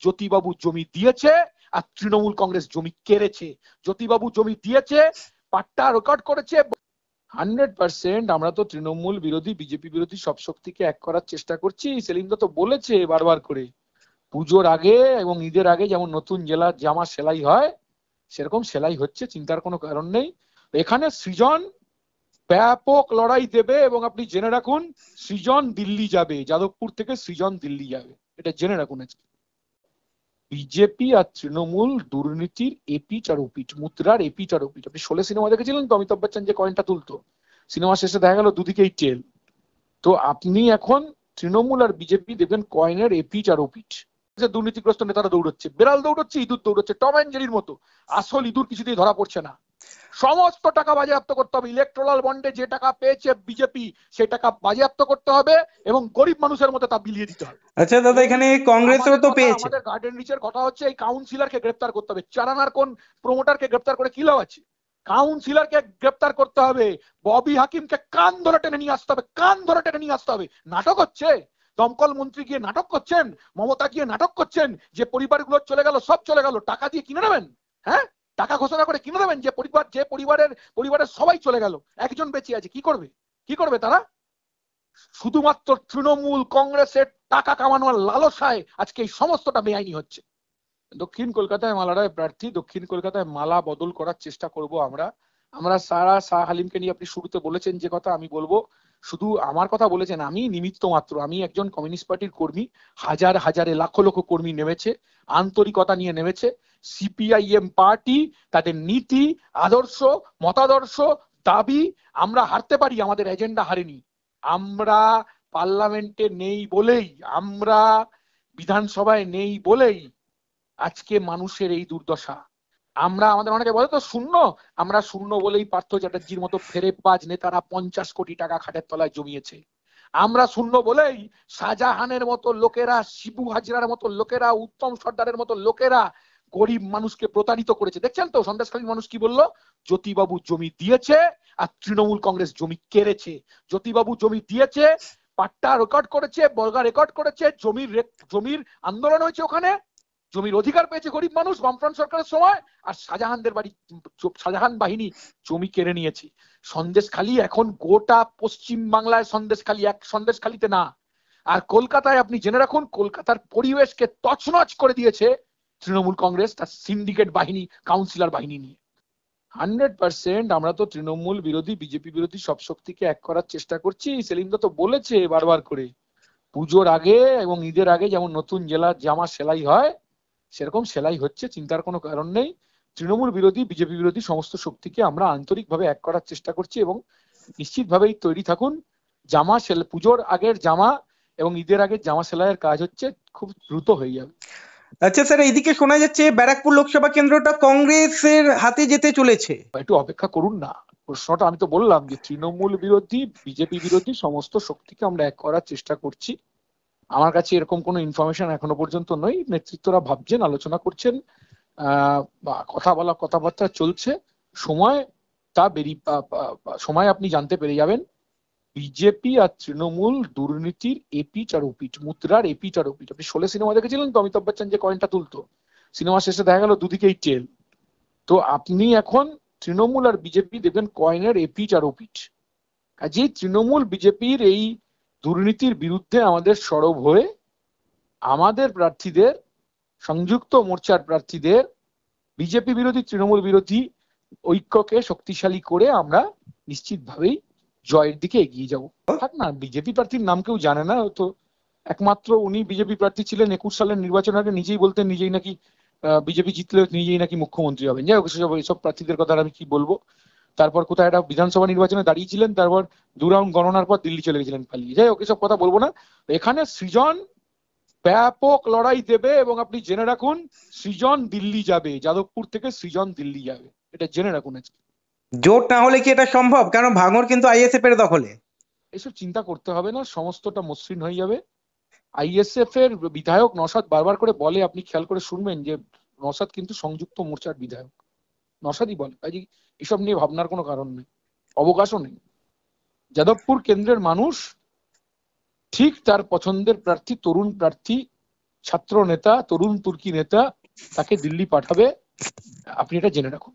জ্যোতিবাবু জমি দিয়েছে আর তৃণমূল কংগ্রেস জমি কেড়েছে। জ্যোতিবাবু জমি দিয়েছে, পাট্টা রেকর্ড করেছে। 100% আমরা তো তৃণমূল বিরোধী বিজেপি বিরোধী সব শক্তিকে এক করার চেষ্টা করছি। সেলিমদা তো বলেছে বারবার করে, পুজোর আগে এবং ঈদের আগে যেমন নতুন জেলার জামা সেলাই হয় সেরকম সেলাই হচ্ছে, চিন্তার কোনো কারণ নেই। এখানে সৃজন ব্যাপক লড়াই দেবে এবং আপনি জেনে রাখুন সৃজন দিল্লি যাবে, যাদবপুর থেকে সৃজন দিল্লি যাবে, এটা জেনে রাখুন। বিজেপি আর তৃণমূল দুর্নীতির এপিচ আর ওপিচ, মুদ্রার এপিচ আর ওপিচ। আপনি 16 সিনেমা দেখেছিলেন তো, অমিতাভ বচ্চন যে কয়েনটা তুলতো, সিনেমা শেষে দেখা গেল দুদিকেই টেল। তো আপনি এখন তৃণমূল আর বিজেপি দেখবেন কয়েনের এপিচ আর ওপিচ। দুর্নীতিগ্রস্ত নেতারা দৌড়চ্ছে, বেড়াল দৌড়চ্ছে, ইঁদুর দৌড়চ্ছে, টম অ্যান্ড জেরির মতো। আসল ইঁদুর কিছুতেই ধরা পড়ছে না। সমস্ত টাকা বাজেয়াপ্ত করতে হবে। ইলেকট্রাল বন্ডে যে টাকা পেয়েছে বিজেপি সেই টাকা বাজেয়াপ্ত করতে হবে এবং গরিব মানুষের মধ্যে তা বিলিয়ে দিতে হবে। আচ্ছা দাদা, এখানে কংগ্রেসও তো পেয়েছে। আমাদের গার্ডেন রিচের কথা হচ্ছে এই কাউন্সিলরকে গ্রেফতার করতে হবে। চারানার কোন প্রমোটারকে গ্রেফতার করে কি লাভ আছে? কাউন্সিলরকে গ্রেফতার করতে হবে। ববি হাকিমকে কান ধরে টেনে নিয়ে আসতে হবে, কান ধরে টেনে নিয়ে আসতে হবে। নাটক হচ্ছে, দমকল মন্ত্রী গিয়ে নাটক করছেন, মমতা গিয়ে নাটক করছেন যে পরিবারগুলো চলে গেল, সব চলে গেল, টাকা দিয়ে কিনে নেবেন। হ্যাঁ, টাকা ঘোষণা করে কিনে দেবেন যে পরিবারের সবাই চলে গেল, একজন বেঁচে আছে, কি করবে তারা? শুধুমাত্র তৃণমূল কংগ্রেসের টাকা কামানোর লালসায় আজকে এই সমস্তটা বেআইনি হচ্ছে। দক্ষিণ কলকাতায় মালারায় প্রার্থী, দক্ষিণ কলকাতায় মালা বদল করার চেষ্টা করব আমরা সারা শাহ হালিমকে নিয়ে আপনি শুরুতে বলেছেন যে কথা, আমি বলবো শুধু আমার কথা বলেছেন, আমি নিমিত্ত মাত্র। আমি একজন কমিউনিস্ট পার্টির কর্মী, হাজারে লক্ষ কর্মী নেমেছে, আন্তরিকতা নিয়ে নেমেছে। সিপিআইএম পার্টি তাদের নীতি, আদর্শ, মতাদর্শ, দাবি, আমরা হারতে পারি, আমাদের এজেন্ডা হারেনি। আমরা পার্লামেন্টে নেই বলেই, আমরা বিধানসভায় নেই বলেই আজকে মানুষের এই দুর্দশা। আমাদের অনেকে বলে তো শূন্য, আমরা শূন্য বলেই পার্থ চ্যাটার্জির মতো ফেরেববাজ নেতারা 50 কোটি টাকা খাটের তলায় জমিয়েছে। আমরা শূন্য বলেই শাহজাহানের মতো লোকেরা, শিবু হাজরার মতো লোকেরা, উত্তম সর্দারের মতো লোকেরা গরিব মানুষকে প্রতারিত করেছে। দেখছেন তো সন্দেশখালীর মানুষ কি বললো? জ্যোতিবাবু জমি দিয়েছে আর তৃণমূল কংগ্রেস জমি কেড়েছে। জ্যোতিবাবু জমি দিয়েছে, পাট্টা রেকর্ড করেছে, বর্গা রেকর্ড করেছে, জমির আন্দোলন হয়েছে, ওখানে জমির অধিকার পেয়েছে গরিব মানুষ বামফ্রন্ট সরকারের সময়। আর শাহজাহান বাহিনী জমি কেড়ে নিয়েছে। সন্দেশখালী এখন গোটা পশ্চিম বাংলায় সন্দেশখালীতে না, আর কলকাতায় আপনি জেনে রাখুন কলকাতার পরিবেশকে তছনছ করে দিয়েছে তৃণমূল কংগ্রেস তার সিন্ডিকেট বাহিনী, কাউন্সিলর বাহিনী নিয়ে। 100% আমরা তো তৃণমূল বিরোধী বিজেপি বিরোধী সব শক্তিকে এক করার চেষ্টা করছি। সেলিমদা তো বলেছে বারবার করে, পুজোর আগে এবং ঈদের আগে যেমন নতুন জেলার জামা সেলাই হয় সেরকম সেলাই হচ্ছে, চিন্তার কোনো কারণ নেই। তৃণমূল বিরোধী বিজেপি বিরোধী সমস্ত শক্তিকে আমরা আন্তরিকভাবে এক করার চেষ্টা করছি এবং নিশ্চিতভাবেই তৈরি থাকুন। পুজোর আগের জামা এবং ঈদের আগের জামা সেলাইয়ের কাজ হচ্ছে, খুব দ্রুত হয়ে যাবে। আচ্ছা স্যার, এইদিকে শোনা যাচ্ছে ব্যারাকপুর লোকসভা কেন্দ্রটা কংগ্রেসের হাতে যেতে চলেছে। একটু অপেক্ষা করুন না। প্রশ্নটা আমি তো বললাম যে তৃণমূল বিরোধী বিজেপি বিরোধী সমস্ত শক্তিকে আমরা এক করার চেষ্টা করছি। আমার কাছে এরকম কোনো ইনফরমেশন এখনো পর্যন্ত নয়। নেতৃত্বরা ভাবছেন, আলোচনা করছেন, কথাবার্তা চলছে। সময় আপনি জানতে পেরে যাবেন। বিজেপি আর তৃণমূল দুর্নীতির এপিচ আর ওপিচ, মুদ্রার এপিচ আর ওপিচ। আপনি 16 সিনেমা দেখেছিলেন তো, অমিতাভ বচ্চন যে কয়েনটা তুলতো, সিনেমা শেষে দেখা গেল দুদিকেই টেল। তো আপনি এখন তৃণমূল আর বিজেপি দেখবেন কয়েনের এপিচ আর ওপিচ। কাজেই তৃণমূল বিজেপির এই দুর্নীতির বিরুদ্ধে আমাদের সরব হয়ে আমাদের প্রার্থীদের, সংযুক্ত মোর্চার প্রার্থীদের বিজেপি বিরোধী তৃণমূল বিরোধী ঐক্যকে শক্তিশালী করে আমরা নিশ্চিতভাবেই জয়ের দিকে এগিয়ে যাব। থাক না, বিজেপি প্রার্থীর নাম কেউ জানে না তো, একমাত্র উনি বিজেপি প্রার্থী ছিলেন 21 সালের নির্বাচন আগে, নিজেই বলতেন নিজেই নাকি বিজেপি জিতলে নিজেই নাকি মুখ্যমন্ত্রী হবেন। যাই হোক, এসব প্রার্থীদের কথা আমি কি বলবো। তারপর কোথায় একটা বিধানসভা নির্বাচনে দাঁড়িয়েছিলেন, তারপর 2 রাউন্ড গণনার পর দিল্লি চলে গেছিলেন পালিয়ে। যাই হোক, এসব কথা বলবো না। এখানে সৃজন ব্যাপক লড়াই দেবে এবং আপনি জেনে রাখুন সৃজন দিল্লি যাবে, যাদবপুর থেকে সৃজন দিল্লি যাবে, এটা জেনে রাখুন। জোট না হলে কি এটা সম্ভব? কারণ ভাঙড় কিন্তু আইএসএফ এর দখলে। এসব চিন্তা করতে হবে না, সমস্তটা মসৃণ হয়ে যাবে। আইএসএফ এর বিধায়ক নওশাদ বারবার করে বলে, আপনি খেয়াল করে শুনবেন যে নওশাদ কিন্তু সংযুক্ত মোর্চার বিধায়ক, নওশাদই বলে। কাজে এসব নিয়ে ভাবনার কোনো কারণ নেই, অবকাশও নেই। যাদবপুর কেন্দ্রের মানুষ ঠিক তার পছন্দের প্রার্থী, তরুণ প্রার্থী ছাত্র নেতা, তরুণ তুর্কি নেতা, তাকে দিল্লি পাঠাবে, আপনি এটা জেনে রাখুন।